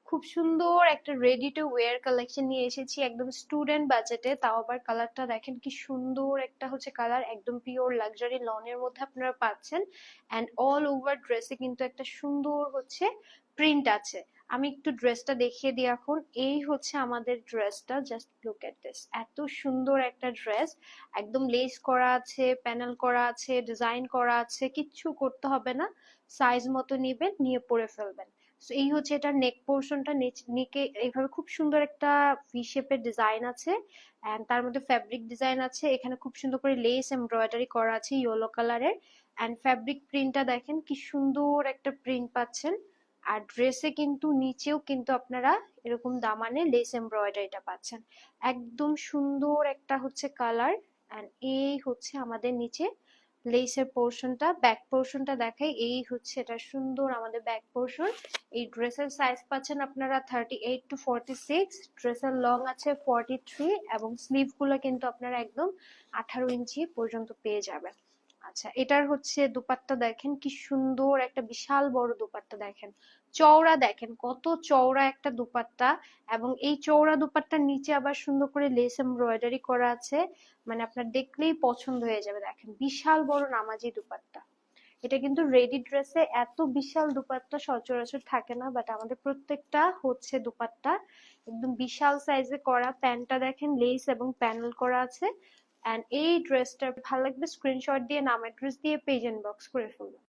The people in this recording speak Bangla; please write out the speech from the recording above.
খুব সুন্দর একটা রেডি টু ওয়্যার কালেকশন নিয়ে এসেছি একদম স্টুডেন্ট বাজেটে, তাও আবার কালারটা দেখেন কি সুন্দর একটা হচ্ছে কালার, একদম পিওর লাক্সারি লনের মধ্যে আপনারা পাচ্ছেন। অ্যান্ড অল ওভার ড্রেসে কিন্তু একটা সুন্দর হচ্ছে প্রিন্ট আছে। আমি একটু ড্রেসটা দেখিয়ে দিই এখন। এই হচ্ছে আমাদের ড্রেসটা, জাস্ট লুক এট দিস, এত সুন্দর একটা ড্রেস। একদম লেস করা আছে, প্যানেল করা আছে, ডিজাইন করা আছে, কিচ্ছু করতে হবে না। সাইজ মতো নিবেন, নিয়ে পরে ফেলবেন। So এই হচ্ছে এটার নেক পোর্শনটা, নেকে এইভাবে খুব সুন্দর একটা ভি শেপের ডিজাইন আছে, এন্ড তার মধ্যে ফ্যাব্রিক ডিজাইন আছে। এখানে খুব সুন্দর করে লেস এমব্রয়ডারি করা আছে ইয়েলো কালারের। এন্ড ফ্যাব্রিক প্রিন্টটা দেখেন কি সুন্দর একটা প্রিন্ট পাচ্ছেন। আর ড্রেসে কিন্তু নিচেও কিন্তু আপনারা এরকম দামানে লেস এমব্রয়ডারিটা পাচ্ছেন। একদম সুন্দর একটা হচ্ছে কালার। এন্ড এই হচ্ছে আমাদের নিচে লেসের পোর্শনটা, ব্যাক পোর্শনটা দেখাই। এই হচ্ছে এটা সুন্দর আমাদের ব্যাক পোর্শন। এই ড্রেসের সাইজ পাচ্ছেন আপনারা 38 to 46, ড্রেসের লং আছে 43, এবং স্লিভ গুলো কিন্তু আপনারা একদম 18 ইঞ্চি পর্যন্ত পেয়ে যাবেন। আচ্ছা, এটার হচ্ছে দুপাট্টা দেখেন কি সুন্দর একটা বিশাল বড় দুপাট্টা দেখেন, চওড়া দেখেন কত চওড়া একটা দুপাট্টা। এবং এই চওড়া দুপাট্টার নিচে আবার সুন্দর করে লেস এমব্রয়ডারি করা আছে, মানে আপনার দেখলেই পছন্দ হয়ে যাবে। দেখেন বিশাল বড় নামাজি দুপাট্টা। এটা কিন্তু রেডি ড্রেসে এত বিশাল দুপাট্টা সচরাচর থাকে না, বাট আমাদের প্রত্যেকটা হচ্ছে দুপাট্টা একদম বিশাল সাইজে করা। প্যান্টটা দেখেন লেস এবং প্যানেল করা আছে। এন্ড এই ড্রেসটা ভালো লাগবে স্ক্রিনশট দিয়ে নাম অ্যাড্রেস দিয়ে পেজ ইনবক্স করে ফেলবেন।